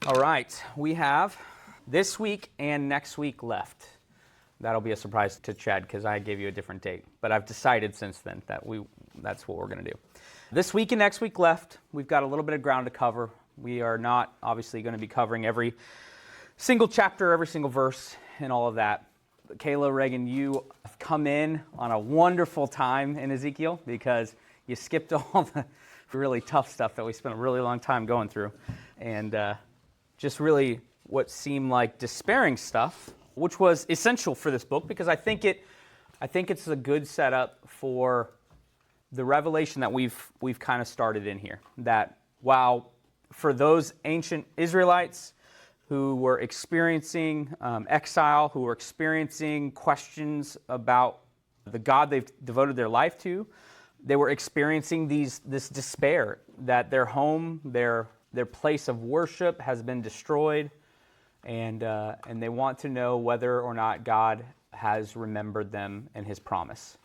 All right, we have this week and next week left. That'll be a surprise to Chad because I gave you a different date. But I've decided since then that that's what we're going to do. This week and next week left. We've got a little bit of ground to cover. We are not obviously going to be covering every single chapter, every single verse, and all of that. But Kayla, Reagan, you have come in on a wonderful time in Ezekiel because you skipped all the really tough stuff that we spent a really long time going through. And just really what seemed like despairing stuff, which was essential for this book because I think it's a good setup for the revelation that we've kind of started in here. That while for those ancient Israelites who were experiencing exile, who were experiencing questions about the God they've devoted their life to, they were experiencing this despair that their home, their place of worship has been destroyed, and they want to know whether or not God has remembered them and his promise.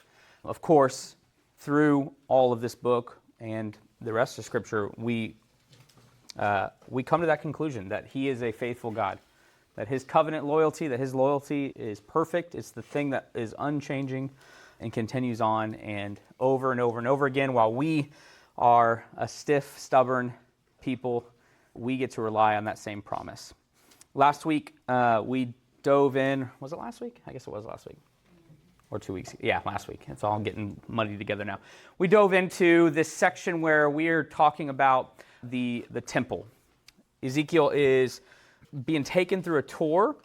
Of course, through all of this book and the rest of Scripture, we come to that conclusion that he is a faithful God, that his covenant loyalty, that his loyalty is perfect. It's the thing that is unchanging and continues on and over and over and over again. While we are a stiff, stubborn people, we get to rely on that same promise. Last week, we dove in. Was it last week? I guess it was last week. Or 2 weeks. Yeah, last week. It's all getting muddied together now. We dove into this section where we're talking about the temple. Ezekiel is being taken through a tour.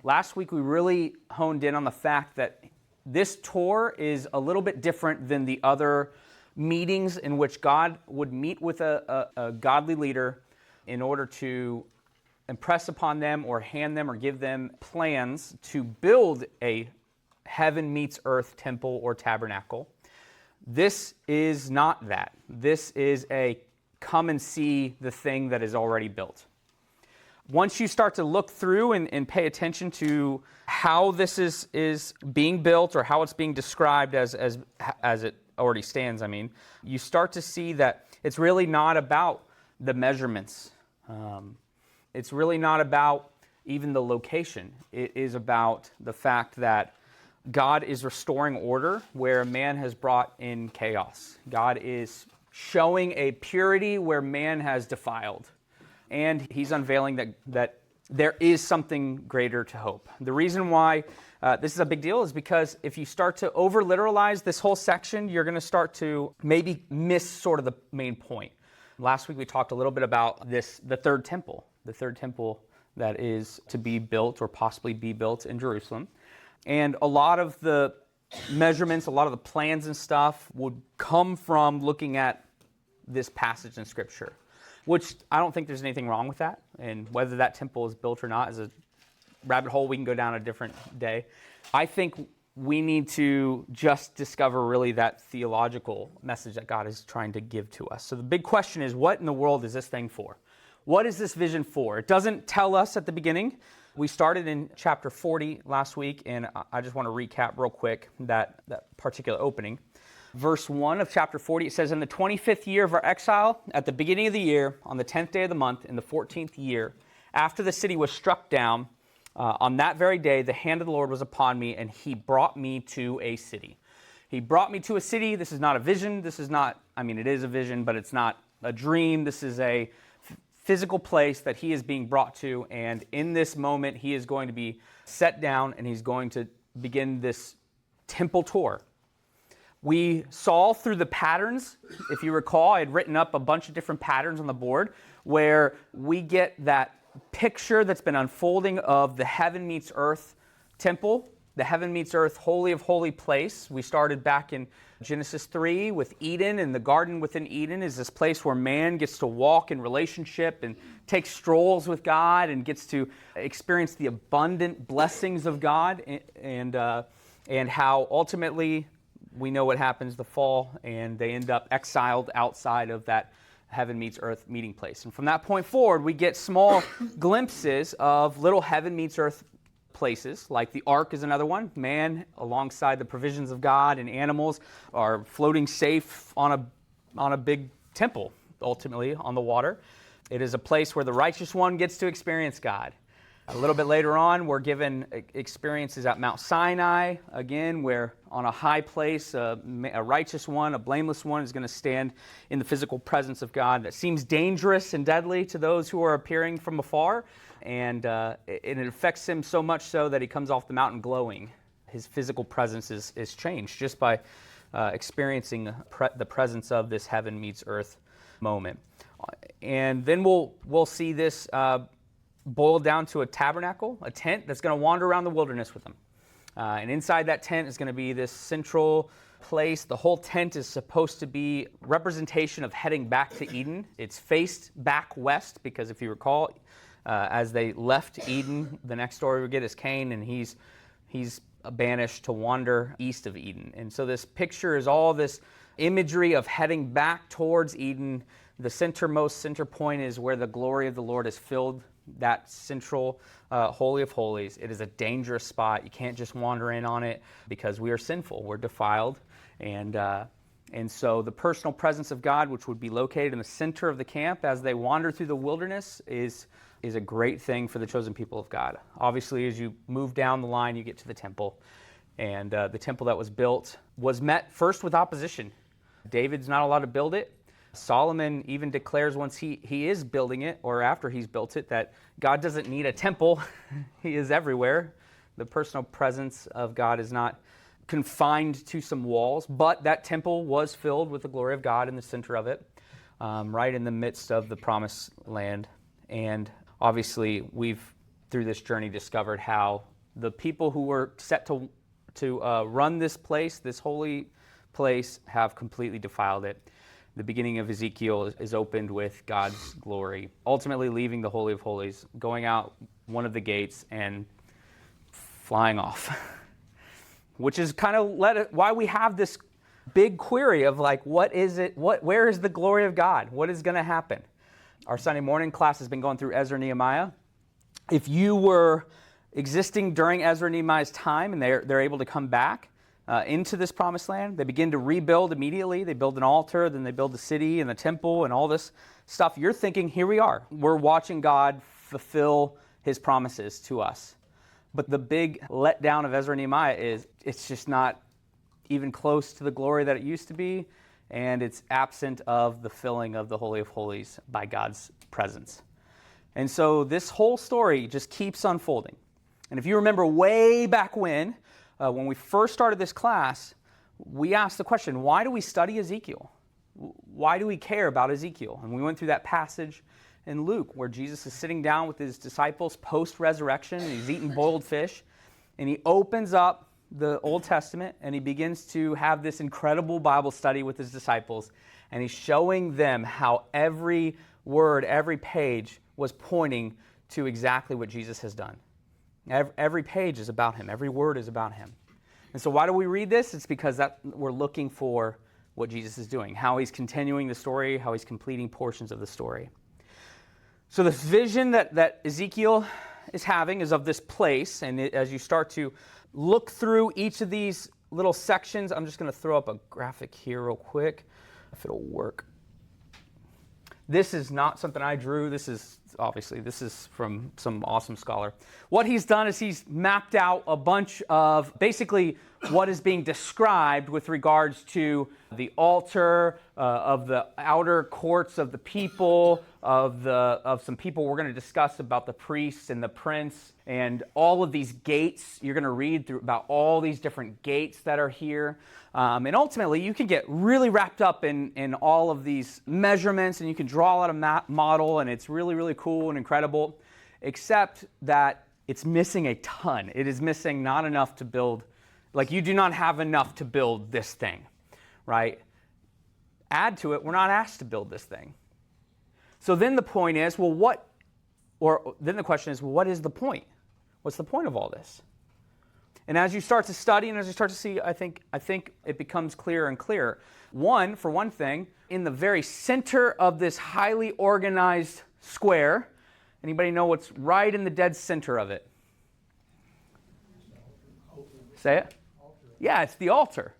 Last week, we really honed in on the fact that this tour is a little bit different than the other meetings in which God would meet with a godly leader in order to impress upon them or hand them or give them plans to build a heaven meets earth temple or tabernacle. This is not that. This is a come and see the thing that is already built. Once you start to look through and pay attention to how this is being built or how it's being described as it already stands, you start to see that it's really not about the measurements. It's really not about even the location. It is about the fact that God is restoring order where man has brought in chaos. God is showing a purity where man has defiled. And he's unveiling that there is something greater to hope. The reason why this is a big deal is because if you start to over-literalize this whole section, you're going to start to maybe miss sort of the main point. Last week we talked a little bit about the third temple that is to be built or possibly be built in Jerusalem. And a lot of the measurements, a lot of the plans and stuff would come from looking at this passage in Scripture, which I don't think there's anything wrong with that. And whether that temple is built or not is a rabbit hole we can go down a different day. I think we need to just discover really that theological message that God is trying to give to us. So the big question is, what in the world is this thing for? What is this vision for? It doesn't tell us at the beginning. We started in chapter 40 last week, and I just want to recap real quick that particular opening. Verse 1 of chapter 40, it says, "In the 25th year of our exile, at the beginning of the year, on the 10th day of the month, in the 14th year, after the city was struck down, on that very day, the hand of the Lord was upon me, and he brought me to a city." He brought me to a city. This is not a vision. This is not, it is a vision, but it's not a dream. This is a physical place that he is being brought to, and in this moment, he is going to be set down, and he's going to begin this temple tour. We saw through the patterns, if you recall, I had written up a bunch of different patterns on the board where we get that picture that's been unfolding of the heaven meets earth temple, the heaven meets earth Holy of Holies place. We started back in Genesis 3 with Eden, and the garden within Eden is this place where man gets to walk in relationship and take strolls with God and gets to experience the abundant blessings of God, and how ultimately we know what happens, the fall, and they end up exiled outside of that heaven meets earth meeting place. And from that point forward, we get small glimpses of little heaven meets earth places, like the ark is another one. Man, alongside the provisions of God and animals, are floating safe on a big temple, ultimately on the water. It is a place where the righteous one gets to experience God. A little bit later on, we're given experiences at Mount Sinai, again, where on a high place, a righteous one, a blameless one is going to stand in the physical presence of God. That seems dangerous and deadly to those who are appearing from afar, and it affects him so much so that he comes off the mountain glowing. His physical presence is changed just by experiencing the presence of this heaven meets earth moment. And then we'll see this boiled down to a tabernacle, a tent that's going to wander around the wilderness with them. And inside that tent is going to be this central place. The whole tent is supposed to be representation of heading back to Eden. It's faced back west because if you recall, as they left Eden, the next story we get is Cain, and he's banished to wander east of Eden. And so this picture is all this imagery of heading back towards Eden. The center point is where the glory of the Lord is filled, that central Holy of Holies. It is a dangerous spot. You can't just wander in on it because we are sinful. We're defiled. And so the personal presence of God, which would be located in the center of the camp as they wander through the wilderness, is a great thing for the chosen people of God. Obviously, as you move down the line, you get to the temple. And the temple that was built was met first with opposition. David's not allowed to build it. Solomon even declares once he is building it, or after he's built it, that God doesn't need a temple. He is everywhere. The personal presence of God is not confined to some walls, but that temple was filled with the glory of God in the center of it, right in the midst of the promised land. And obviously, we've, through this journey, discovered how the people who were set to run this place, this holy place, have completely defiled it. The beginning of Ezekiel is opened with God's glory, ultimately leaving the Holy of Holies, going out one of the gates and flying off, which is kind of why we have this big query of like, what is it? Where is the glory of God? What is going to happen? Our Sunday morning class has been going through Ezra and Nehemiah. If you were existing during Ezra and Nehemiah's time and they're able to come back into this promised land, they begin to rebuild immediately. They build an altar, then they build the city and the temple and all this stuff. You're thinking, here we are. We're watching God fulfill his promises to us. But the big letdown of Ezra and Nehemiah is it's just not even close to the glory that it used to be, and it's absent of the filling of the Holy of Holies by God's presence. And so this whole story just keeps unfolding. And if you remember way back when we first started this class, we asked the question, why do we study Ezekiel? Why do we care about Ezekiel? And we went through that passage in Luke where Jesus is sitting down with his disciples post-resurrection, and he's eating boiled fish, and he opens up the Old Testament, and he begins to have this incredible Bible study with his disciples, and he's showing them how every word, every page was pointing to exactly what Jesus has done. Every page is about him. Every word is about him. And so why do we read this? It's because we're looking for what Jesus is doing, how he's continuing the story, how he's completing portions of the story. So the vision that Ezekiel is having is of this place, and as you start to look through each of these little sections, I'm just going to throw up a graphic here real quick, if it'll work. This is not something I drew. This is from some awesome scholar. What he's done is he's mapped out a bunch of basically what is being described with regards to the altar, of the outer courts of the people, of some people we're going to discuss about the priests and the prince, and all of these gates. You're going to read through about all these different gates that are here. And ultimately, you can get really wrapped up in all of these measurements, and you can draw out a model, and it's really, really cool and incredible, except that it's missing a ton. It is missing not enough to build. Like, you do not have enough to build this thing, right? Add to it, we're not asked to build this thing. So then the point is, then the question is, well, what is the point? What's the point of all this? And as you start to study and as you start to see, I think it becomes clearer and clearer. For one thing, in the very center of this highly organized square, anybody know what's right in the dead center of it? Say it? Yeah, it's the altar.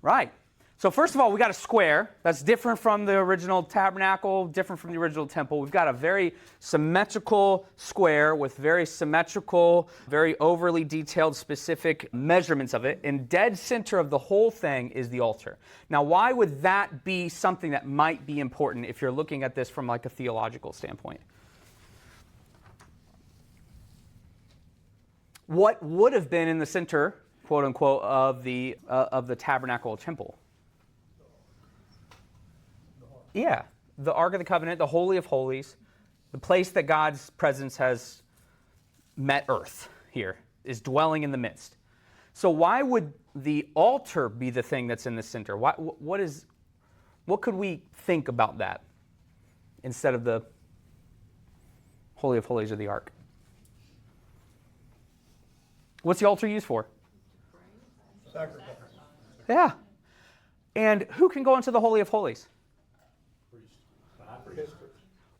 Right. So first of all, we got a square. That's different from the original tabernacle, different from the original temple. We've got a very symmetrical square with very symmetrical, very overly detailed, specific measurements of it. And dead center of the whole thing is the altar. Now, why would that be something that might be important if you're looking at this from like a theological standpoint? What would have been in the center, quote unquote, of the tabernacle temple? Yeah, the Ark of the Covenant, the Holy of Holies, the place that God's presence has met earth here, is dwelling in the midst. So why would the altar be the thing that's in the center? What could we think about that instead of the Holy of Holies or the Ark? What's the altar used for? Sacrifice. Yeah. And who can go into the Holy of Holies?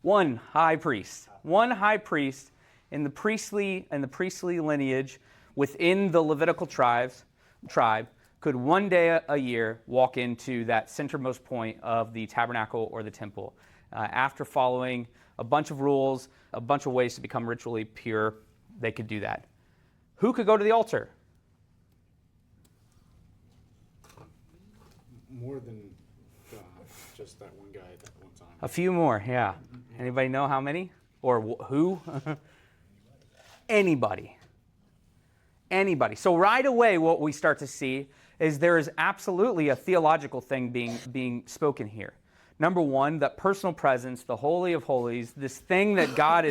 One high priest. One high priest in the priestly lineage within the Levitical tribe could one day a year walk into that centermost point of the tabernacle or the temple. After following a bunch of rules, a bunch of ways to become ritually pure, they could do that. Who could go to the altar? More than just that one guy at that one time. A few more, yeah. Anybody know how many? Or who? Anybody. Anybody. So right away what we start to see is there is absolutely a theological thing being spoken here. Number one, that personal presence, the Holy of Holies, this thing that God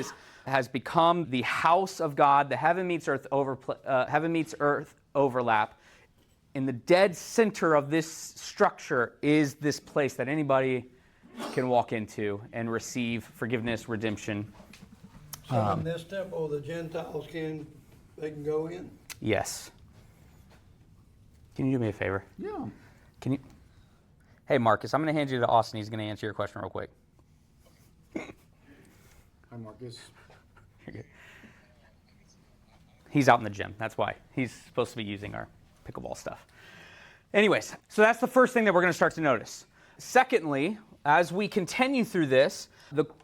has become the house of God, the heaven meets earth overlap. In the dead center of this structure is this place that anybody can walk into and receive forgiveness, redemption. So in this temple, the Gentiles can go in? Yes. Can you do me a favor? Yeah. Can you? Hey, Marcus, I'm going to hand you to Austin. He's going to answer your question real quick. Hi, Marcus. He's out in the gym. That's why. He's supposed to be using our pickleball stuff. Anyways, so that's the first thing that we're going to start to notice. Secondly, as we continue through this,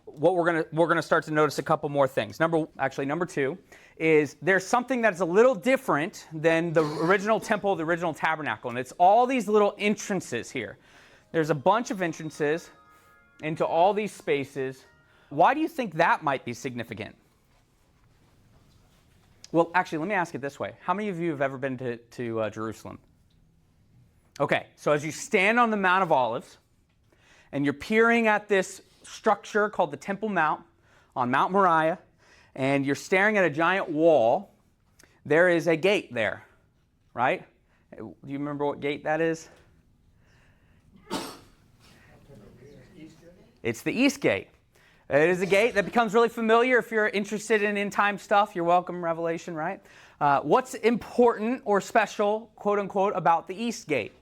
we're going to start to notice a couple more things. Number two is there's something that's a little different than the original temple, the original tabernacle, and it's all these little entrances here. There's a bunch of entrances into all these spaces. Why do you think that might be significant? Well, actually, let me ask it this way. How many of you have ever been to Jerusalem? Okay, so as you stand on the Mount of Olives, and you're peering at this structure called the Temple Mount on Mount Moriah, and you're staring at a giant wall, there is a gate there, right? Do you remember what gate that is? It's the East Gate. It is a gate that becomes really familiar if you're interested in end-time stuff. You're welcome, Revelation, right? What's important or special, quote-unquote, about the East Gate?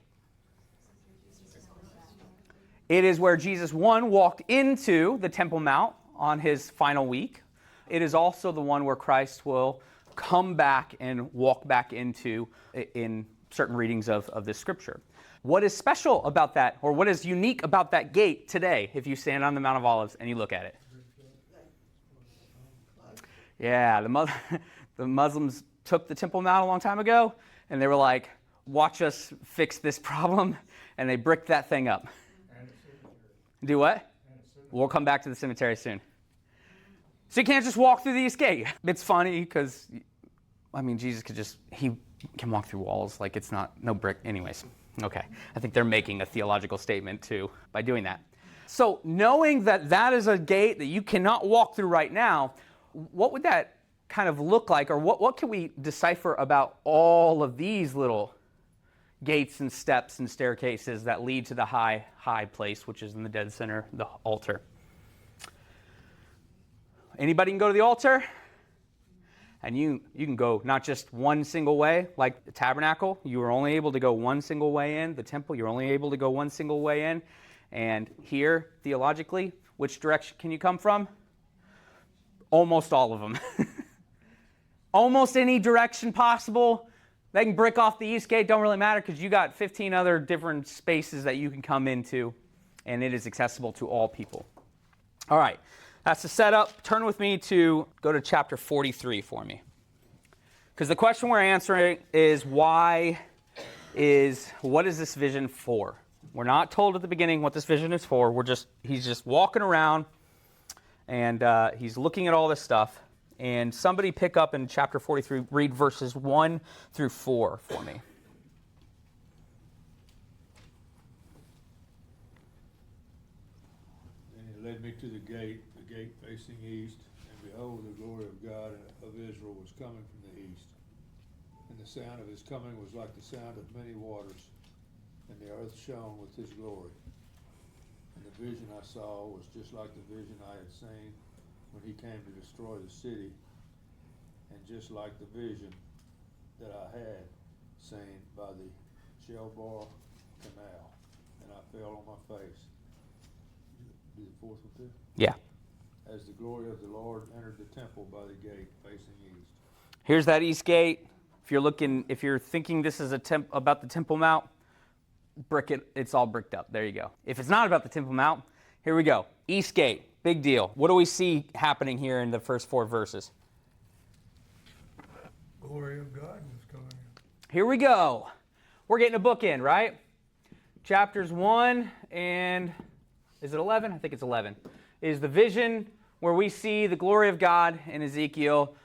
It is where Jesus, one, walked into the Temple Mount on his final week. It is also the one where Christ will come back and walk back into in certain readings of this scripture. What is special about that, or what is unique about that gate today, if you stand on the Mount of Olives and you look at it? Yeah, the Muslims took the Temple Mount a long time ago, and they were like, watch us fix this problem, and they bricked that thing up. Do what? We'll come back to the cemetery soon. So you can't just walk through the East Gate. It's funny because, Jesus he can walk through walls like it's no brick. Anyways, okay. I think they're making a theological statement too by doing that. So knowing that that is a gate that you cannot walk through right now, what would that kind of look like, or what can we decipher about all of these little gates and steps and staircases that lead to the high place, which is in the dead center, the altar? Anybody can go to the altar, and you can go not just one single way, like the tabernacle. You were only able to go one single way in. The temple, you're only able to go one single way in. And here, theologically, which direction can you come from? Almost all of them. Almost any direction possible, They can brick off the east gate, don't really matter because you got 15 other different spaces that you can come into, and it is accessible to all people. All right, that's the setup. Turn with me go to chapter 43 for me. Because the question we're answering is what is this vision for? We're not told at the beginning what this vision is for. He's just walking around, and he's looking at all this stuff. And somebody pick up in chapter 43, read verses 1 through 4 for me. And he led me to the gate facing east, and behold, the glory of God of Israel was coming from the east. And the sound of his coming was like the sound of many waters, and the earth shone with his glory. And the vision I saw was just like the vision I had seen when he came to destroy the city, and just like the vision that I had seen by the Shelbar Canal, and I fell on my face. Do the fourth one too? Yeah. As the glory of the Lord entered the temple by the gate facing east. Here's that east gate. If you're thinking this is about the Temple Mount, it's all bricked up. There you go. If it's not about the Temple Mount, here we go. East gate. Big deal. What do we see happening here in the first 4 verses? Glory of God was coming. Here we go. We're getting a bookend, right? Chapters 1 and, is it 11? I think it's 11. Is the vision where we see the glory of God in Ezekiel,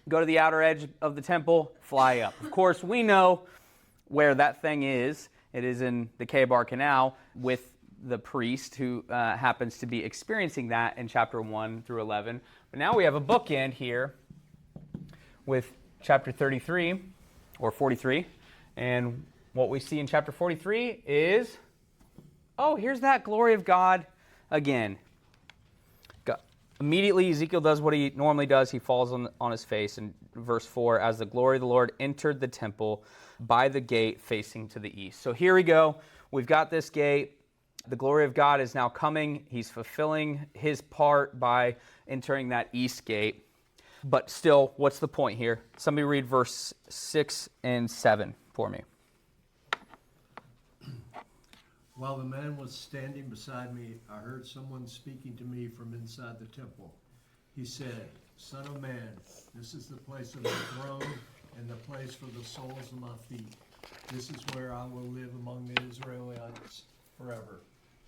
go to the outer edge of the temple, fly up. Of course, we know where that thing is. It is in the Kebar Canal with the priest who happens to be experiencing that in chapter 1 through 11. But now we have a bookend here with chapter 33 or 43. And what we see in chapter 43 is, here's that glory of God again. Immediately, Ezekiel does what he normally does. He falls on his face. In verse 4, as the glory of the Lord entered the temple by the gate facing to the east. So here we go. We've got this gate. The glory of God is now coming. He's fulfilling his part by entering that east gate. But still, what's the point here? Somebody read verse 6 and 7 for me. While the man was standing beside me, I heard someone speaking to me from inside the temple. He said, Son of man, this is the place of my throne and the place for the soles of my feet. This is where I will live among the Israelites forever.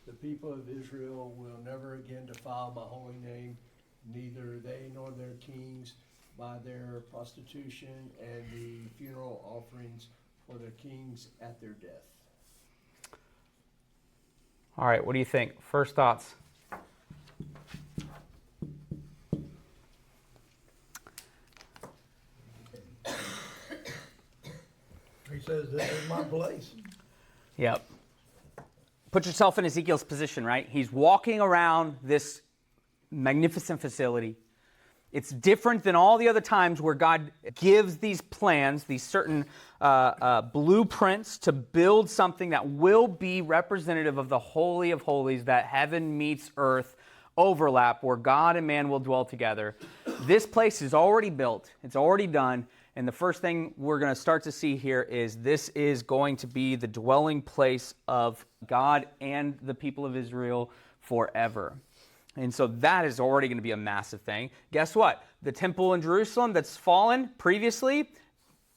The people of Israel will never again defile my holy name, neither they nor their kings, by their prostitution and the funeral offerings for their kings at their death. All right, what do you think? First thoughts. He says, this is my place. Yep. Put yourself in Ezekiel's position, right? He's walking around this magnificent facility. It's different than all the other times where God gives these plans, these certain blueprints to build something that will be representative of the Holy of Holies, that heaven meets earth overlap where God and man will dwell together. This place is already built. It's already done. And the first thing we're going to start to see here is this is going to be the dwelling place of God and the people of Israel forever. And so that is already going to be a massive thing. Guess what? The temple in Jerusalem that's fallen previously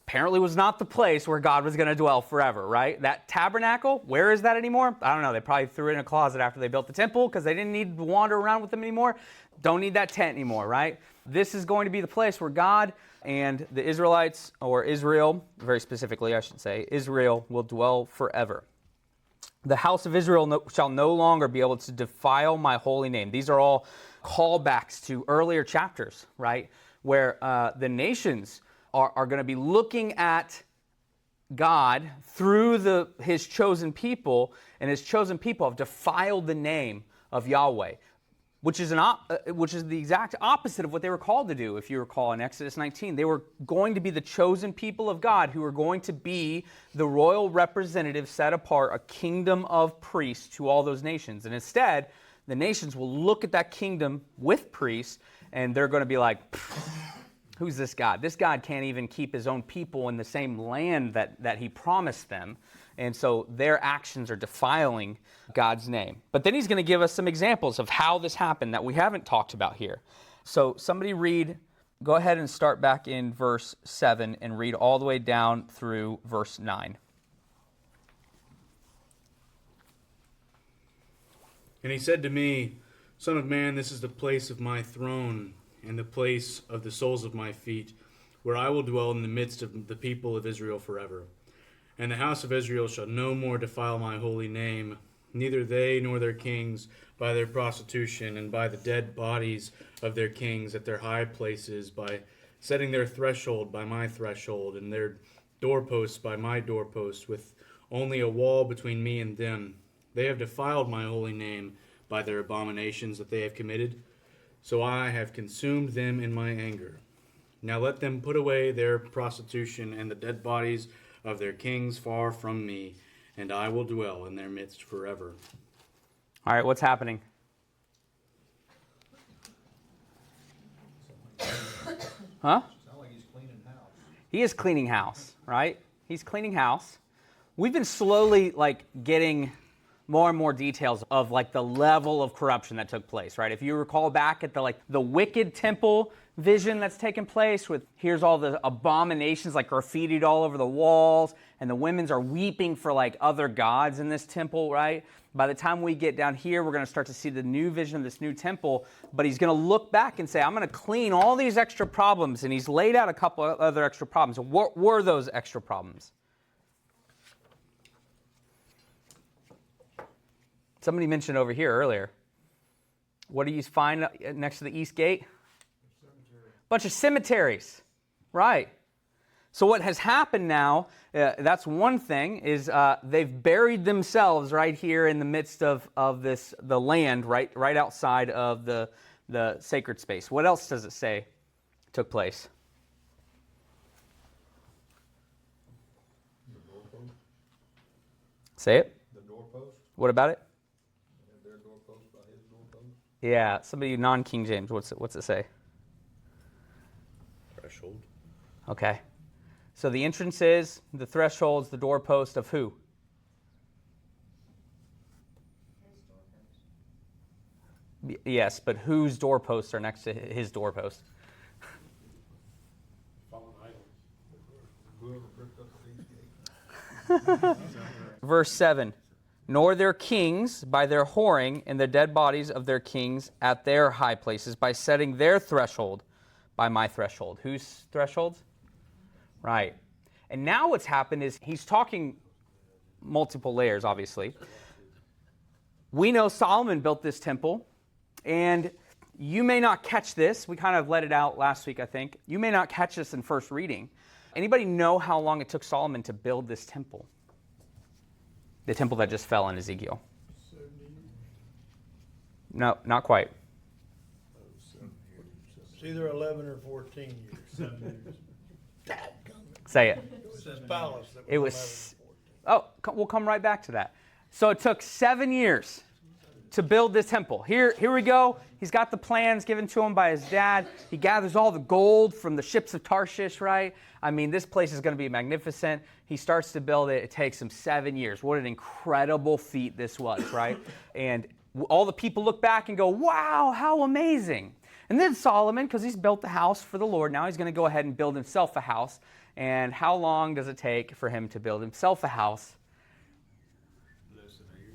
apparently was not the place where God was going to dwell forever, right? That tabernacle, where is that anymore? I don't know. They probably threw it in a closet after they built the temple because they didn't need to wander around with them anymore. Don't need that tent anymore, right? This is going to be the place where God and the Israelites, or Israel, very specifically I should say, Israel will dwell forever. The house of Israel shall no longer be able to defile my holy name. These are all callbacks to earlier chapters, right? Where the nations are going to be looking at God through his chosen people, and his chosen people have defiled the name of Yahweh, which is the exact opposite of what they were called to do. If you recall in Exodus 19, they were going to be the chosen people of God who were going to be the royal representative set apart, a kingdom of priests to all those nations. And instead, the nations will look at that kingdom with priests, and they're going to be like, who's this God? This God can't even keep his own people in the same land that he promised them. And so their actions are defiling God's name. But then he's going to give us some examples of how this happened that we haven't talked about here. So somebody go ahead and start back in verse 7 and read all the way down through verse 9. And he said to me, Son of man, this is the place of my throne, and the place of the soles of my feet, where I will dwell in the midst of the people of Israel forever. And the house of Israel shall no more defile my holy name, neither they nor their kings, by their prostitution and by the dead bodies of their kings at their high places, by setting their threshold by my threshold, and their doorposts by my doorposts, with only a wall between me and them. They have defiled my holy name by their abominations that they have committed. So I have consumed them in my anger. Now let them put away their prostitution and the dead bodies of their kings far from me, and I will dwell in their midst forever. All right, what's happening? Huh? Sounds like he's cleaning house. He is cleaning house, right? He's cleaning house. We've been slowly getting more and more details of the level of corruption that took place, right? If you recall back at the wicked temple vision that's taken place with here's all the abominations graffitied all over the walls, and the women's are weeping for other gods in this temple, right? By the time we get down here, we're going to start to see the new vision of this new temple, but he's going to look back and say, I'm going to clean all these extra problems, and he's laid out a couple of other extra problems. What were those extra problems? Somebody mentioned over here earlier. What do you find next to the east gate? Bunch of cemeteries, right? So what has happened now, that's one thing, is they've buried themselves right here in the midst of the land, right outside of the sacred space. What else does it say took place? The doorpost. Say it. The doorpost. What about it? Their doorpost by his doorpost. Yeah, somebody non-King James. What's it say? Threshold. Okay. So the entrance is, the threshold's the doorpost of who? Yes, but whose doorposts are next to his doorpost? Fallen idols. Whoever bricked up these gates. Verse 7. Nor their kings by their whoring and the dead bodies of their kings at their high places by setting their threshold by my threshold. Whose threshold? Right. And now what's happened is he's talking multiple layers, obviously. We know Solomon built this temple, and you may not catch this. We kind of let it out last week, I think. You may not catch this in first reading. Anybody know how long it took Solomon to build this temple? The temple that just fell in Ezekiel. 70 years. No, not quite. It's either 11 or 14 years. 7 years. Say it. It was his palace that was It 11 was- or 14. Oh, we'll come right back to that. So it took 7 years to build this temple. Here we go. He's got the plans given to him by his dad. He gathers all the gold from the ships of Tarshish, right? I mean, this place is going to be magnificent. He starts to build it. It takes him 7 years. What an incredible feat this was, right? And all the people look back and go, wow, how amazing. And then Solomon, because he's built the house for the Lord, now he's going to go ahead and build himself a house. And how long does it take for him to build himself a house?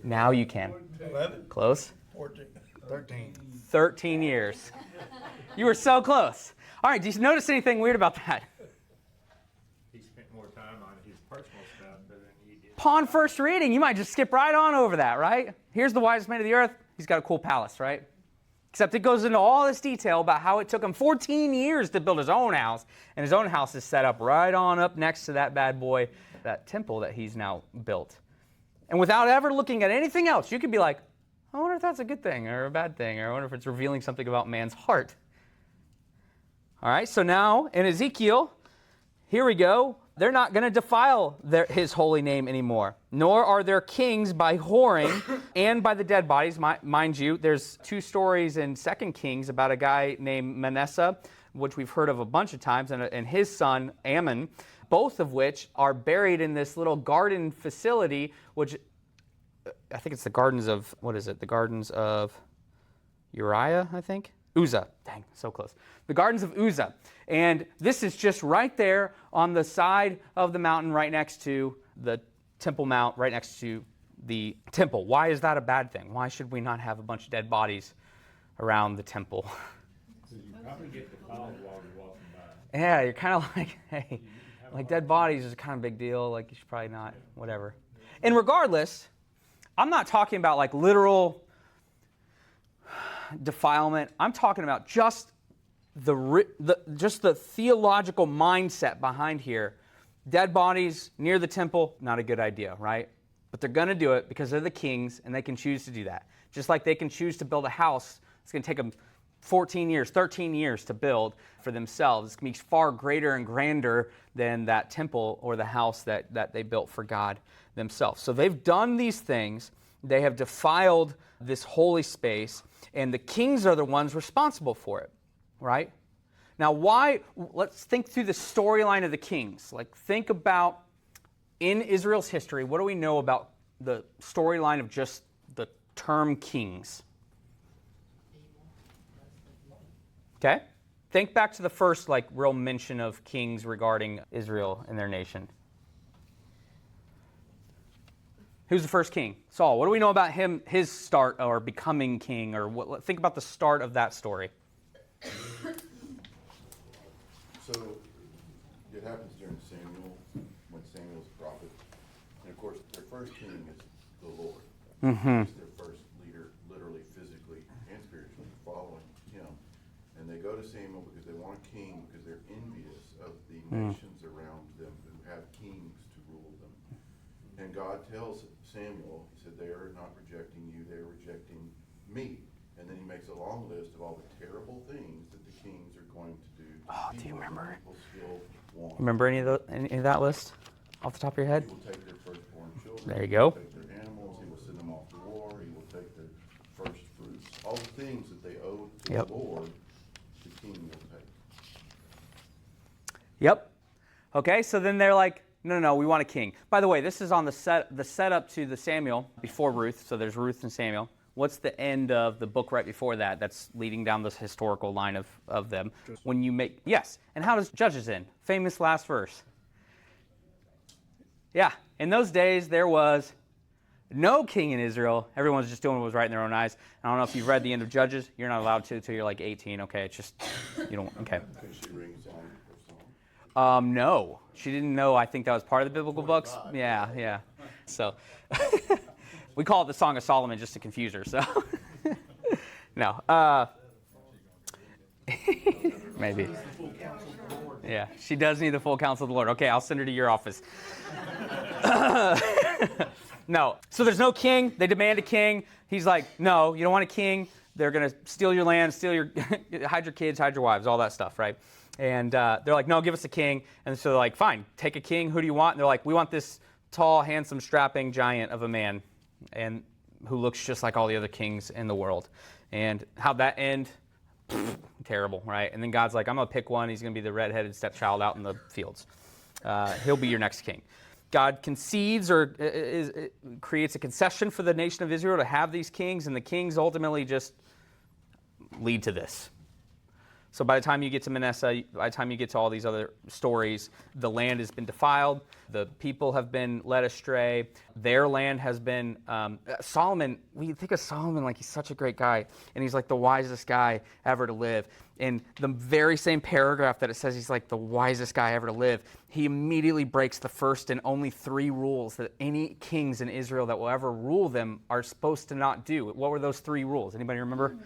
Now you can. 11? Close. 14. 13. 13 years. You were so close. All right, did you notice anything weird about that? He spent more time on his personal stuff than he did. Upon first reading, you might just skip right on over that, right? Here's the wisest man of the earth. He's got a cool palace, right? Except it goes into all this detail about how it took him 14 years to build his own house, and his own house is set up right on up next to that bad boy, that temple that he's now built. And without ever looking at anything else, you could be like, I wonder if that's a good thing or a bad thing, or I wonder if it's revealing something about man's heart. All right, so now in Ezekiel, here we go. They're not going to defile his holy name anymore, nor are their kings by whoring and by the dead bodies. Mind you, there's 2 stories in 2 Kings about a guy named Manasseh which we've heard of a bunch of times, and his son, Ammon, both of which are buried in this little garden facility, which I think it's the gardens of, what is it? The gardens of Uriah, I think? Uzzah. Dang, so close. The gardens of Uzzah. And this is just right there on the side of the mountain right next to the Temple Mount, right next to the temple. Why is that a bad thing? Why should we not have a bunch of dead bodies around the temple? You probably get defiled while you're walking by. Yeah, you're kind of like, hey, like dead bodies is kind of a big deal. Like you should probably not, whatever. And regardless, I'm not talking about like literal defilement. I'm talking about just the theological mindset behind here. Dead bodies near the temple, not a good idea, right? But they're going to do it because they're the kings, and they can choose to do that. Just like they can choose to build a house. It's going to take them 14 years, 13 years to build for themselves. It's going to be far greater and grander than that temple or the house that they built for God themselves. So they've done these things. They have defiled this holy space, and the kings are the ones responsible for it, right? Now, let's think through the storyline of the kings. Like, think about, in Israel's history, what do we know about the storyline of just the term kings? Okay? Think back to the first, like, real mention of kings regarding Israel and their nation. Who's the first king? Saul. What do we know about him, his start or becoming king? Or think about the start of that story. So it happens during Samuel, when Samuel's a prophet. And of course, their first king is the Lord. Mm-hmm. He's their first leader, literally, physically, and spiritually, following him. And they go to Samuel because they want a king, because they're envious of the nations around them who have kings to rule them. And God tells Samuel, he said, they are not rejecting you, they are rejecting me. And then he makes a long list of all the terrible things that the kings are going to do. Oh, do you remember? Still want. Remember any of that list off the top of your head? He will take their firstborn children. There you go. He will take their animals. He will send them off to war. He will take their first fruits. All the things that they owe to the Lord, the king will take. Yep. Okay, so then they're like, no, we want a king. By the way, this is on the setup to the Samuel before Ruth. So there's Ruth and Samuel. What's the end of the book right before that that's leading down this historical line of them? When you make, yes. And how does Judges end? Famous last verse. Yeah. In those days, there was no king in Israel. Everyone's just doing what was right in their own eyes. I don't know if you've read the end of Judges. You're not allowed to until you're like 18. Okay, it's just, you don't, okay. Can she ring song or song? No. She didn't know. I think that was part of the biblical books. Yeah. So we call it the Song of Solomon just to confuse her. So no. Maybe. Yeah, she does need the full counsel of the Lord. Okay, I'll send her to your office. No. So there's no king. They demand a king. He's like, no, you don't want a king. They're going to steal your land, hide your kids, hide your wives, all that stuff, right? And they're like, no, give us a king. And so they're like, fine, take a king. Who do you want? And they're like, we want this tall, handsome, strapping giant of a man, and who looks just like all the other kings in the world. And how'd that end? Terrible, right? And then God's like, I'm going to pick one. He's going to be the redheaded stepchild out in the fields. He'll be your next king. God concedes or creates a concession for the nation of Israel to have these kings, and the kings ultimately just lead to this. So by the time you get to Manasseh, by the time you get to all these other stories, the land has been defiled. The people have been led astray. Their land has been... Solomon, we think of Solomon like he's such a great guy, and he's like the wisest guy ever to live. In the very same paragraph that it says he's like the wisest guy ever to live, he immediately breaks the first and only 3 rules that any kings in Israel that will ever rule them are supposed to not do. What were those 3 rules? Anybody remember?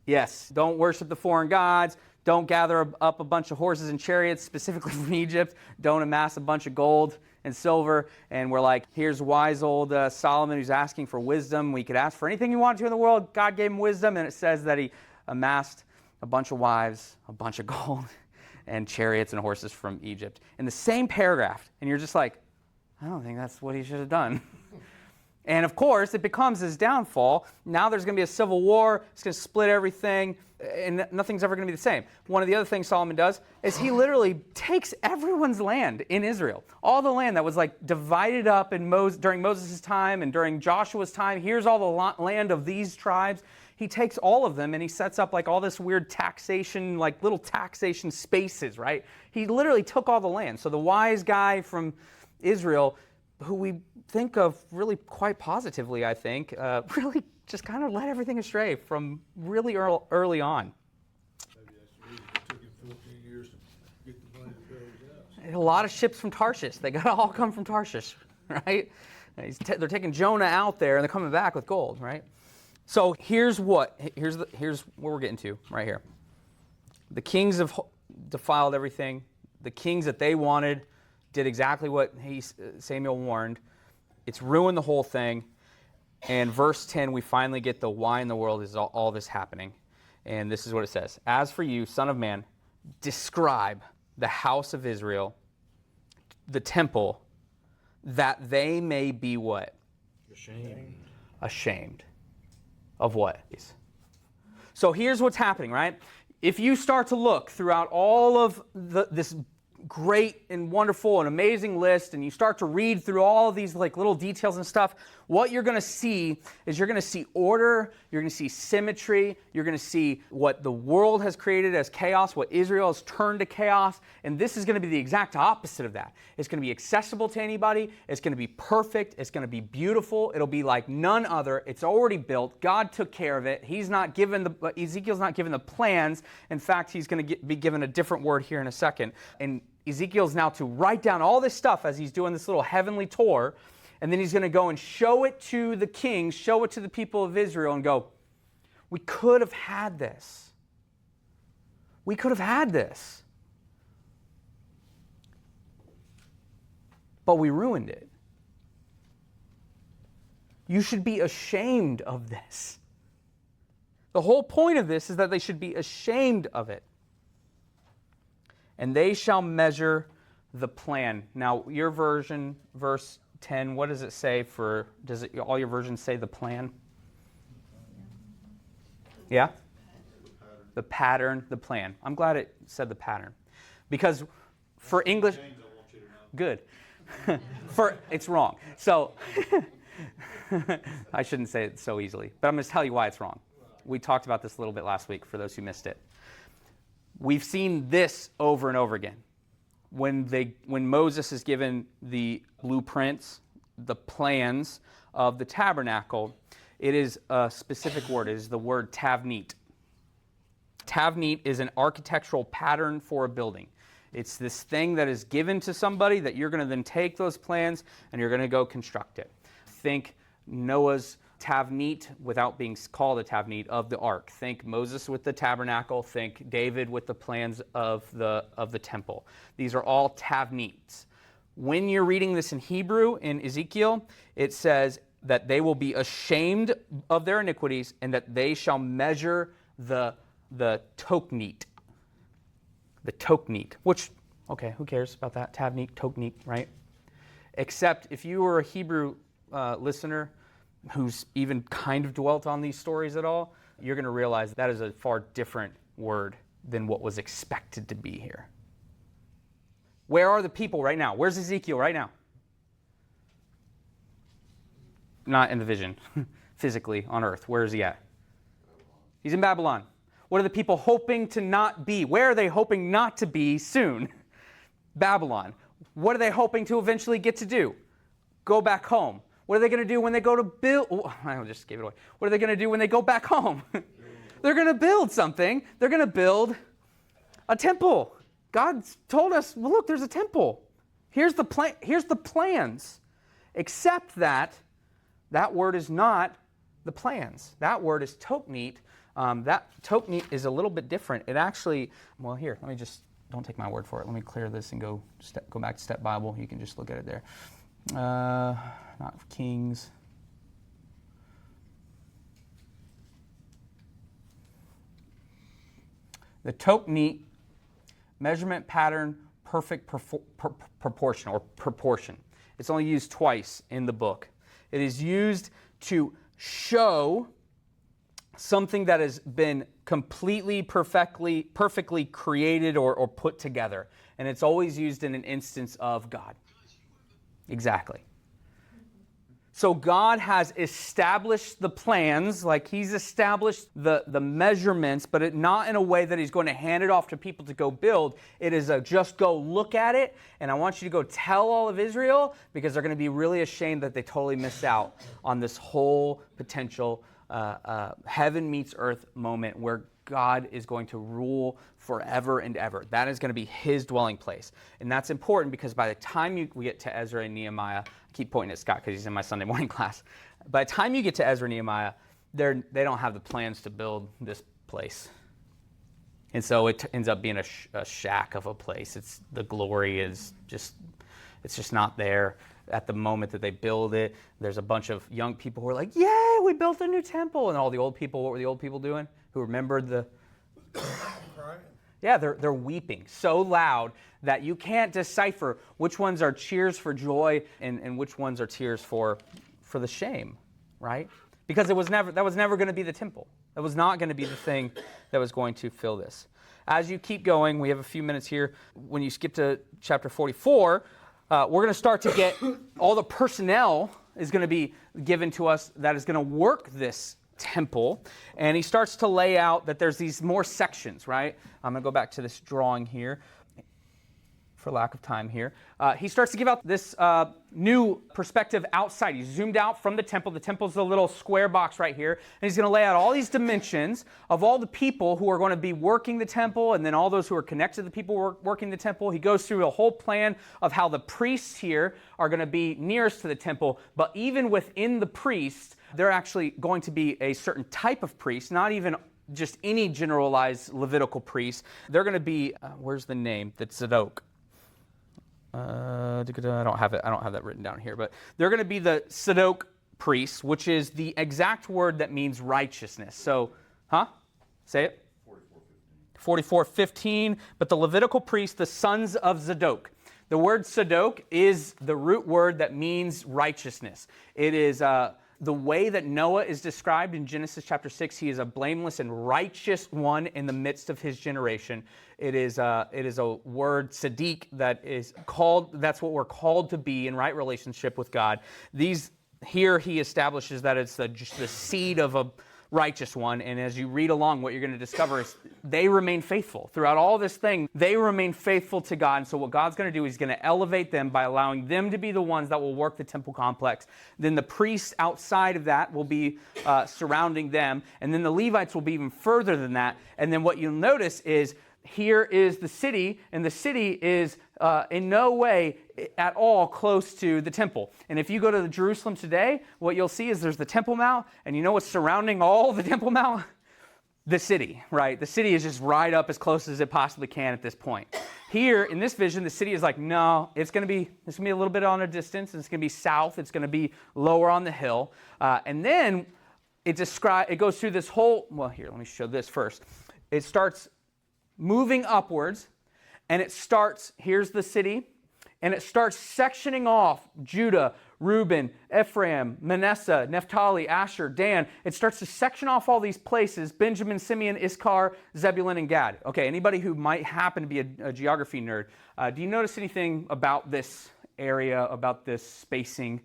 Yes, don't worship the foreign gods. Don't gather up a bunch of horses and chariots, specifically from Egypt. Don't amass a bunch of gold and silver. And we're like, here's wise old Solomon who's asking for wisdom. We could ask for anything he wanted to in the world. God gave him wisdom, and it says that he amassed a bunch of wives, a bunch of gold, and chariots and horses from Egypt. In the same paragraph. And you're just like, I don't think that's what he should have done. And of course, it becomes his downfall. Now there's going to be a civil war. It's going to split everything, and nothing's ever going to be the same. One of the other things Solomon does is he literally takes everyone's land in Israel. All the land that was like divided up during Moses' time and during Joshua's time. Here's all the land of these tribes. He takes all of them and he sets up like all this weird taxation, like little taxation spaces, right? He literally took all the land. So the wise guy from Israel, who we think of really quite positively, I think, really just kind of led everything astray from really early on. Maybe that's the reason it took him 14 years to get the money to build his house. A lot of ships from Tarshish. They got to all come from Tarshish, right? They're taking Jonah out there and they're coming back with gold, right? So here's what we're getting to right here. The kings have defiled everything. The kings that they wanted did exactly what Samuel warned. It's ruined the whole thing. And verse 10, we finally get the why in the world is all this happening. And this is what it says. As for you, son of man, describe the house of Israel, the temple, that they may be what? Ashamed. Of what? So here's what's happening, right? If you start to look throughout all of this great and wonderful and amazing list, and you start to read through all of these like little details and stuff, what you're going to see is you're going to see order, you're going to see symmetry, you're going to see what the world has created as chaos, what Israel has turned to chaos, and this is going to be the exact opposite of that. It's going to be accessible to anybody, it's going to be perfect, it's going to be beautiful, it'll be like none other, it's already built, God took care of it, Ezekiel's not given the plans, in fact, he's going to be given a different word here in a second, and Ezekiel's now to write down all this stuff as he's doing this little heavenly tour, and then he's going to go and show it to the kings, show it to the people of Israel, and go, we could have had this. We could have had this. But we ruined it. You should be ashamed of this. The whole point of this is that they should be ashamed of it. And they shall measure the plan. Now, your version, verse 10, what does it say for, all your versions say the plan? Yeah? The pattern, the plan. I'm glad it said the pattern. Because for English, good. It's wrong. So, I shouldn't say it so easily, but I'm going to tell you why it's wrong. We talked about this a little bit last week for those who missed it. We've seen this over and over again. When Moses is given the blueprints, the plans of the tabernacle, it is a specific word. It is the word tavnit. Tavnit is an architectural pattern for a building. It's this thing that is given to somebody that you're going to then take those plans and you're going to go construct it. Think Noah's tavnit, without being called a tavnit, of the ark. Think Moses with the tabernacle. Think David with the plans of the temple. These are all tavnits. When you're reading this in Hebrew, in Ezekiel, it says that they will be ashamed of their iniquities and that they shall measure the toknit. The toknit, which, okay, who cares about that? Tavnit, toknit, right? Except if you were a Hebrew listener who's even kind of dwelt on these stories at all, you're going to realize that is a far different word than what was expected to be here. Where are the people right now? Where's Ezekiel right now? Not in the vision, physically on earth. Where is he at? He's in Babylon. What are the people hoping to not be? Where are they hoping not to be soon? Babylon. What are they hoping to eventually get to do? Go back home. What are they going to do when they go to build? Oh, I just gave it away. What are they going to do when they go back home? They're going to build something. They're going to build a temple. God told us, well, look, there's a temple. Here's the plan. Here's the plans. Except that word is not the plans. That word is toknit. That toknit is a little bit different. It actually, well, here, let me just, don't take my word for it. Let me clear this and go back to Step Bible. You can just look at it there. Not Kings. The toknit, measurement pattern, perfect proportion or proportion. It's only used twice in the book. It is used to show something that has been completely, perfectly created or put together. And it's always used in an instance of God. Exactly. So God has established the plans, like he's established the measurements, but not in a way that he's going to hand it off to people to go build. It is a just go look at it, and I want you to go tell all of Israel, because they're going to be really ashamed that they totally missed out on this whole potential heaven meets earth moment where God is going to rule forever and ever. That is going to be his dwelling place. And that's important because by the time we get to Ezra and Nehemiah, I keep pointing at Scott because he's in my Sunday morning class. By the time you get to Ezra and Nehemiah, they don't have the plans to build this place. And so it ends up being a shack of a place. The glory is just not there. At the moment that they build it, there's a bunch of young people who are like, yay, we built a new temple. And all the old people, what were the old people doing? Who remembered the... Yeah, they're weeping so loud that you can't decipher which ones are cheers for joy and which ones are tears for the shame, right? Because that was never going to be the temple. That was not going to be the thing that was going to fill this. As you keep going, we have a few minutes here. When you skip to chapter 44, we're going to start to get all the personnel is going to be given to us that is going to work this temple. And he starts to lay out that there's these more sections, right? I'm going to go back to this drawing here for lack of time here. He starts to give out this new perspective outside. He's zoomed out from the temple. The temple's a little square box right here. And he's going to lay out all these dimensions of all the people who are going to be working the temple and then all those who are connected to the people working the temple. He goes through a whole plan of how the priests here are going to be nearest to the temple. But even within the priests, they're actually going to be a certain type of priest, not even just any generalized Levitical priest. They're going to be, where's the name? That's Zadok. I don't have it. I don't have that written down here, but they're going to be the Zadok priests, which is the exact word that means righteousness. So, say it. 44:15. But the Levitical priests, the sons of Zadok. The word Zadok is the root word that means righteousness. It is the way that Noah is described in Genesis chapter 6. He is a blameless and righteous one in the midst of his generation. It is a word, Sadiq, that is called, that's what we're called to be in right relationship with God. Here he establishes that it's just the seed of a righteous one, and as you read along, what you're going to discover is they remain faithful. Throughout all this thing, they remain faithful to God, and so what God's going to do is he's going to elevate them by allowing them to be the ones that will work the temple complex. Then the priests outside of that will be surrounding them, and then the Levites will be even further than that, and then what you'll notice is here is the city, and the city is in no way at all close to the temple. And if you go to Jerusalem today, what you'll see is there's the Temple Mount, and you know what's surrounding all the Temple Mount? The city, right? The city is just right up as close as it possibly can at this point. Here, in this vision, the city is like, no, it's going to be a little bit on a distance, it's going to be south, it's going to be lower on the hill. And then it goes through this whole, well, here, let me show this first. It starts moving upwards, and here's the city, and it starts sectioning off Judah, Reuben, Ephraim, Manasseh, Naphtali, Asher, Dan. It starts to section off all these places, Benjamin, Simeon, Issachar, Zebulun, and Gad. Okay, anybody who might happen to be a geography nerd, do you notice anything about this area, about this spacing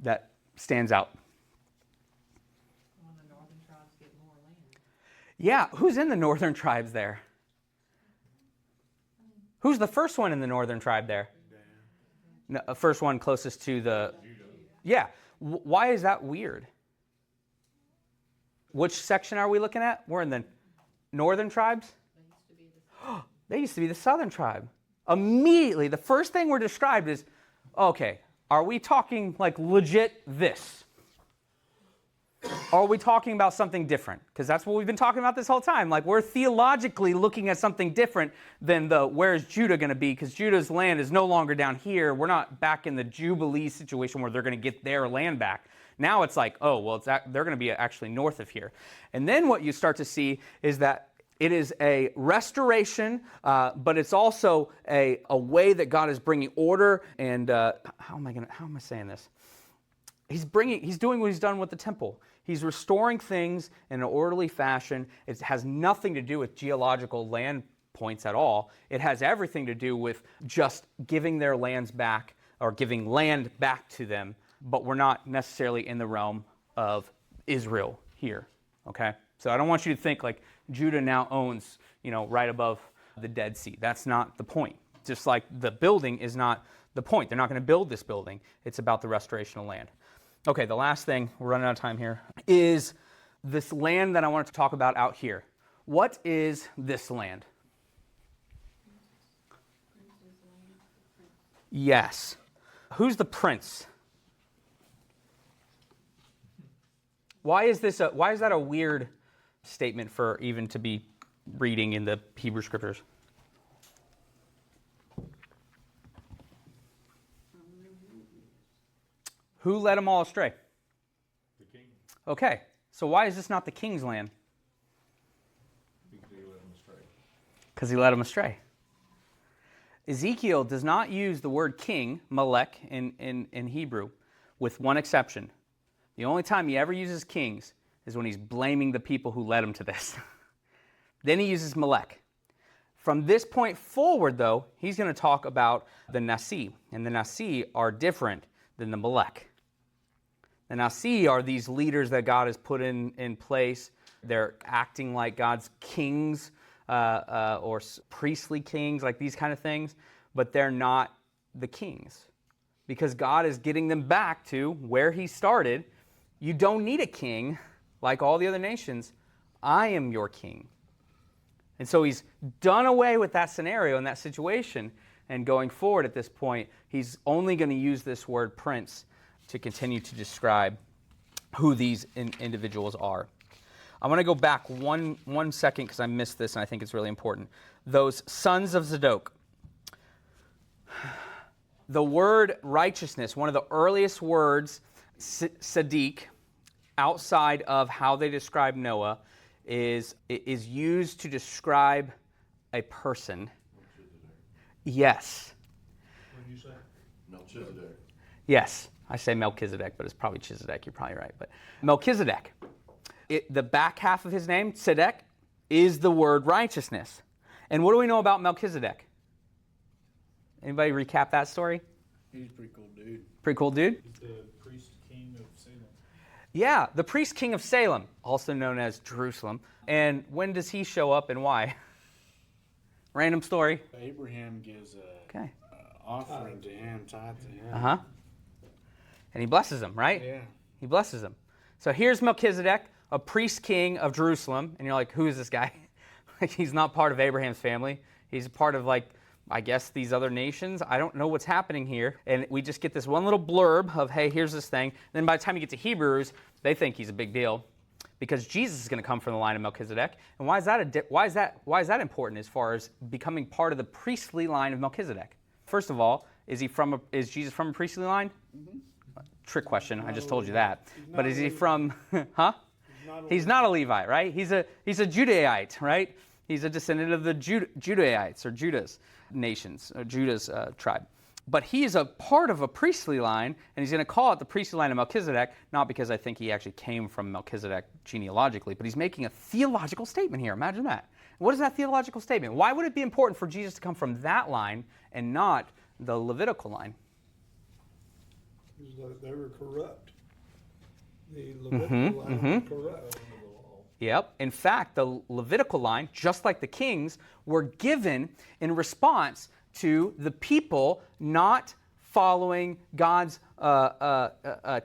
that stands out? Well, the northern tribes get more land. Yeah, who's in the northern tribes there? Who's the first one in the northern tribe there? No, first one closest to the... Yeah. Why is that weird? Which section are we looking at? We're in the northern tribes? They used to be the southern tribe. Immediately, the first thing we're described is, okay, are we talking like legit this? Or are we talking about something different? Because that's what we've been talking about this whole time. Like, we're theologically looking at something different than where's Judah going to be? Because Judah's land is no longer down here. We're not back in the Jubilee situation where they're going to get their land back. Now it's like, oh, well, they're going to be actually north of here. And then what you start to see is that it is a restoration, but it's also a way that God is bringing order. And how am I saying this? He's doing what he's done with the temple. He's restoring things in an orderly fashion. It has nothing to do with geological land points at all. It has everything to do with just giving their lands back, or giving land back to them, but we're not necessarily in the realm of Israel here, okay? So I don't want you to think like Judah now owns, right above the Dead Sea. That's not the point. Just like the building is not the point. They're not going to build this building. It's about the restoration of land. Okay, the last thing, we're running out of time here, is this land that I wanted to talk about out here. What is this land? Yes. Who's the prince? Why is that a weird statement for even to be reading in the Hebrew Scriptures? Who led them all astray? The king, Okay, so why is this not the king's land? because he led them astray. Because he led them astray. Ezekiel does not use the word king, Melech, in Hebrew, with one exception. The only time he ever uses kings is when he's blaming the people who led him to this. Then he uses Melech. From this point forward, though, he's going to talk about the Nasi, and the Nasi are different than the Melech. The Nasi are these leaders that God has put in place. They're acting like God's kings, or priestly kings, like these kind of things, but they're not the kings. Because God is getting them back to where he started. You don't need a king like all the other nations. I am your king. And so he's done away with that scenario and that situation, and going forward at this point, he's only going to use this word prince to continue to describe who these individuals are. I want to go back one second because I missed this and I think it's really important. Those sons of Zadok. The word righteousness, one of the earliest words, Sadiq, outside of how they describe Noah, is used to describe a person. Yes. What did you say? Melchizedek. Yes. I say Melchizedek, but it's probably Chizedek. You're probably right. But Melchizedek. The back half of his name, Tzedek, is the word righteousness. And what do we know about Melchizedek? Anybody recap that story? He's a pretty cool dude. Pretty cool dude? He's the priest king of Salem. Yeah, the priest king of Salem, also known as Jerusalem. And when does he show up and why? Random story. Abraham gives a Okay. offering to him, tithe to him. Uh-huh. And he blesses him, right? Yeah. He blesses him. So here's Melchizedek, a priest king of Jerusalem. And you're like, who is this guy? He's not part of Abraham's family. He's part of, I guess, these other nations. I don't know what's happening here. And we just get this one little blurb of, hey, here's this thing. And then by the time you get to Hebrews, they think he's a big deal because Jesus is going to come from the line of Melchizedek. And why is that important as far as becoming part of the priestly line of Melchizedek? First of all, is Jesus from a priestly line? Mm-hmm. Trick question. I just told you that. But is he from? Huh? He's not a Levite, right? He's a Judaite, right? He's a descendant of the Judaites or Judah's nations, or Judah's tribe. But he is a part of a priestly line, and he's going to call it the priestly line of Melchizedek, not because I think he actually came from Melchizedek genealogically, but he's making a theological statement here. Imagine that. What is that theological statement? Why would it be important for Jesus to come from that line and not the Levitical line? Because they were corrupt. The Levitical line was corrupt. Yep. In fact, the Levitical line, just like the kings, were given in response to the people not following God's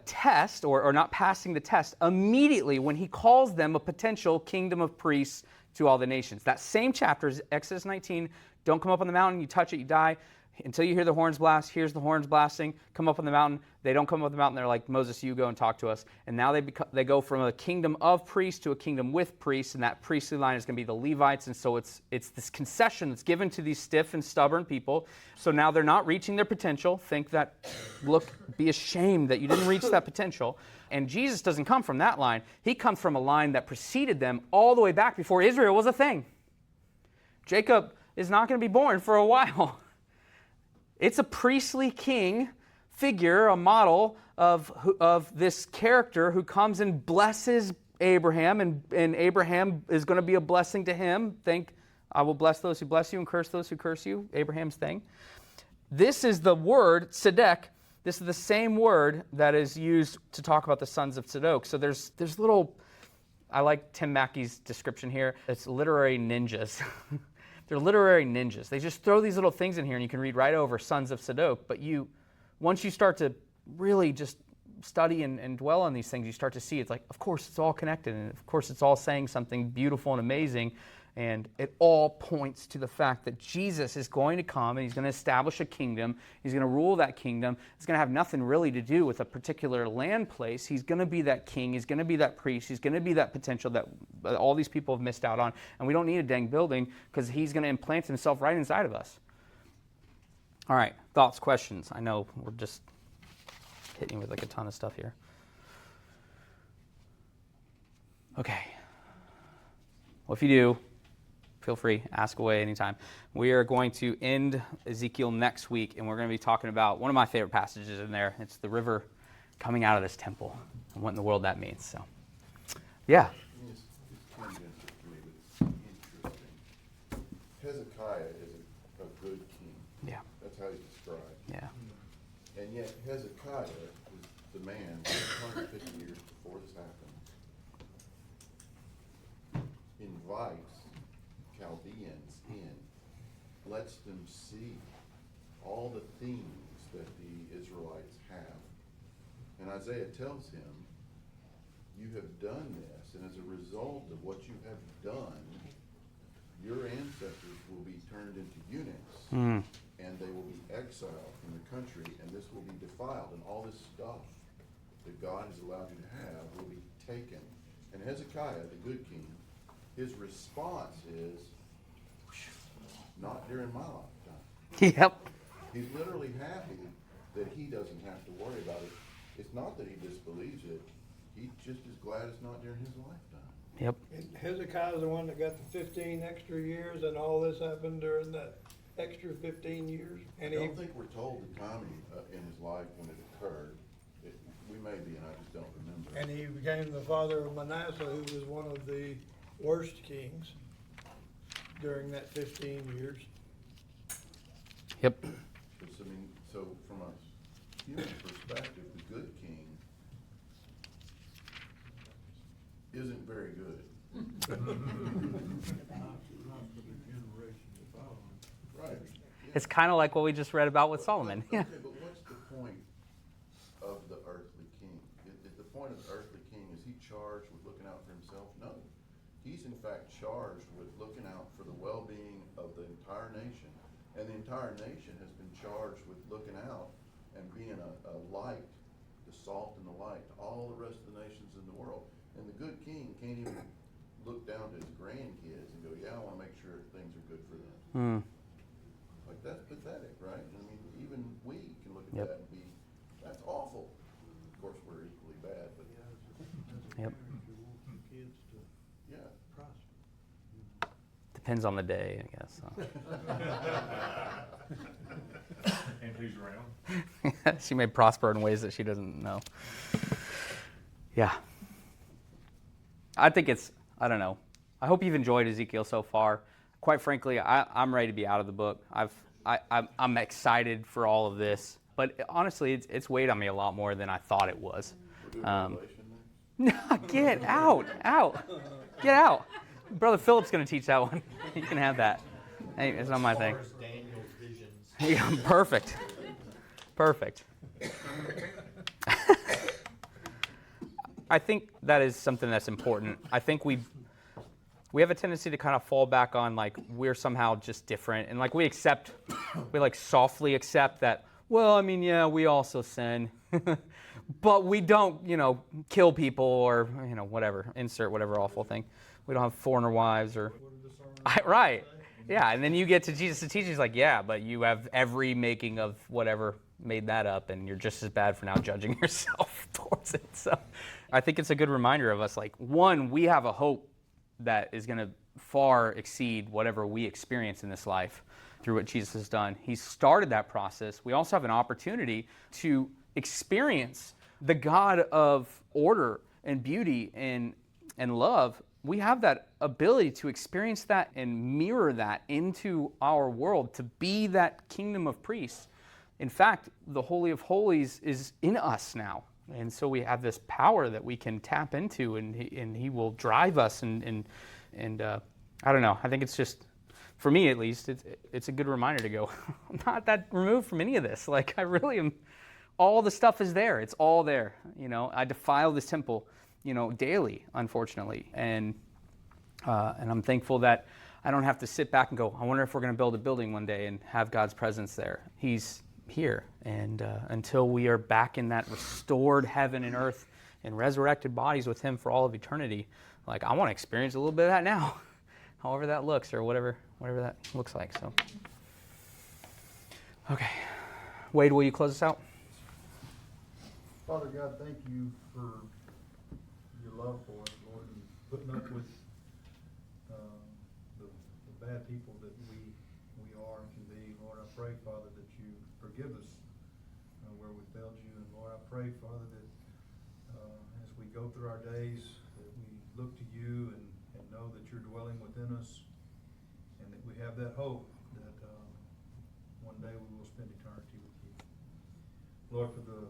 test or not passing the test immediately when he calls them a potential kingdom of priests to all the nations. That same chapter is Exodus 19. Don't come up on the mountain. You touch it, you die. Until you hear the horns blast, here's the horns blasting, come up on the mountain. They don't come up on the mountain. They're like, Moses, you go and talk to us. And now they go from a kingdom of priests to a kingdom with priests, and that priestly line is going to be the Levites. And so it's this concession that's given to these stiff and stubborn people. So now they're not reaching their potential. Think that, be ashamed that you didn't reach that potential. And Jesus doesn't come from that line. He comes from a line that preceded them all the way back before Israel was a thing. Jacob is not going to be born for a while. It's a priestly king figure, a model of this character who comes and blesses Abraham, and Abraham is going to be a blessing to him. Think, I will bless those who bless you and curse those who curse you, Abraham's thing. This is the word, Tzedek. This is the same word that is used to talk about the sons of Zadok. So there's little, I like Tim Mackey's description here. It's literary ninjas. They're literary ninjas. They just throw these little things in here and you can read right over sons of Zadok. But once you start to really just study and dwell on these things, you start to see it's like, of course, it's all connected. And of course, it's all saying something beautiful and amazing. And it all points to the fact that Jesus is going to come and he's going to establish a kingdom. He's going to rule that kingdom. It's going to have nothing really to do with a particular land place. He's going to be that king. He's going to be that priest. He's going to be that potential that all these people have missed out on. And we don't need a dang building because he's going to implant himself right inside of us. All right, thoughts, questions? I know we're just hitting you with like a ton of stuff here. Okay. Well, if you do, feel free, ask away anytime. We are going to end Ezekiel next week, and we're going to be talking about one of my favorite passages in there. It's the river coming out of this temple, and what in the world that means. So, yeah. It's tangential to me, but it's interesting. Hezekiah is a good king. Yeah. That's how he's described. Yeah. And yet Hezekiah is the man 150 years before this happened, invites Chaldeans in, lets them see all the themes that the Israelites have. And Isaiah tells him, you have done this, and as a result of what you have done, your ancestors will be turned into eunuchs, and they will be exiled from the country, and this will be defiled, and all this stuff that God has allowed you to have will be taken. And Hezekiah, the good king, his response is, not during my lifetime. Yep. He's literally happy that he doesn't have to worry about it. It's not that he disbelieves it. He's just as glad it's not during his lifetime. Yep. And Hezekiah's the one that got the 15 extra years, and all this happened during that extra 15 years. And I don't think we're told the timing in his life when it occurred. We may be, and I just don't remember. And he became the father of Manasseh, who was one of the worst kings during that 15 years. Yep. So from a human perspective, the good king isn't very good. Right. It's kind of like what we just read about with Solomon. Yeah. Okay, but what's the point of the earthly king? Is the point of the earthly king, is he charged with looking out for himself? No. He's in fact charged with looking out for the well-being of the entire nation. And the entire nation has been charged with looking out and being a light, the salt and the light to all the rest of the nations in the world. And the good king can't even look down to his grandkids and go, yeah, I want to make sure things are good for them. Like, that's pathetic, right? I mean, even we can look at that and be, that's awful. Of course, we're equally bad, but Yep. yeah. Depends on the day, I guess. So. And who's around? She may prosper in ways that she doesn't know. Yeah. I think I don't know. I hope you've enjoyed Ezekiel so far. Quite frankly, I'm ready to be out of the book. I'm excited for all of this. But honestly, it's weighed on me a lot more than I thought it was. We're doing Revelation No, get out. Get out. Brother Philip's going to teach that one. You can have that. Hey, it's not my thing. Daniel's visions. Yeah, perfect. I think that is something that's important. I think we have a tendency to kind of fall back on like we're somehow just different, and like we like softly accept that. Well, I mean, yeah, we also sin, but we don't, kill people or whatever. Insert whatever awful thing. We don't have foreigner wives or right. Yeah, and then you get to Jesus to teach. He's like, yeah, but you have every making of whatever made that up, and you're just as bad for now judging yourself towards it. So I think it's a good reminder of us, like, one, we have a hope that is going to far exceed whatever we experience in this life through what Jesus has done. He started that process. We also have an opportunity to experience the God of order and beauty and love, we have that ability to experience that and mirror that into our world, to be that kingdom of priests. In fact, the Holy of Holies is in us now. And so we have this power that we can tap into, and he will drive us. And I don't know. I think it's just, for me at least, it's a good reminder to go, I'm not that removed from any of this. Like, I really am. All the stuff is there. It's all there. I defile this temple, daily, unfortunately. And I'm thankful that I don't have to sit back and go, I wonder if we're going to build a building one day and have God's presence there. He's here. And until we are back in that restored heaven and earth and resurrected bodies with him for all of eternity, like, I want to experience a little bit of that now, however that looks, or whatever that looks like. So, okay. Wade, will you close us out? Father God, thank you for your love for us, Lord, and putting up with the bad people that we are and can be. Lord, I pray, Father, that you forgive us where we failed you. And Lord, I pray, Father, that as we go through our days, that we look to you and know that you're dwelling within us, and that we have that hope that one day we will spend eternity with you. Lord, for the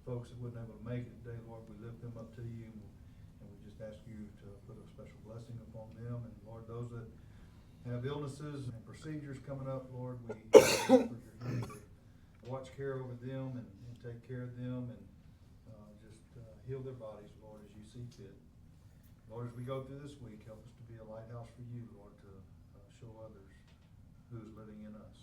folks that wasn't able to make it today, Lord, we lift them up to you, and we just ask you to put a special blessing upon them. And Lord, those that have illnesses and procedures coming up, Lord, we ask for your hand to watch care over them and take care of them, and just heal their bodies, Lord, as you see fit. Lord, as we go through this week, help us to be a lighthouse for you, Lord, to show others who is living in us.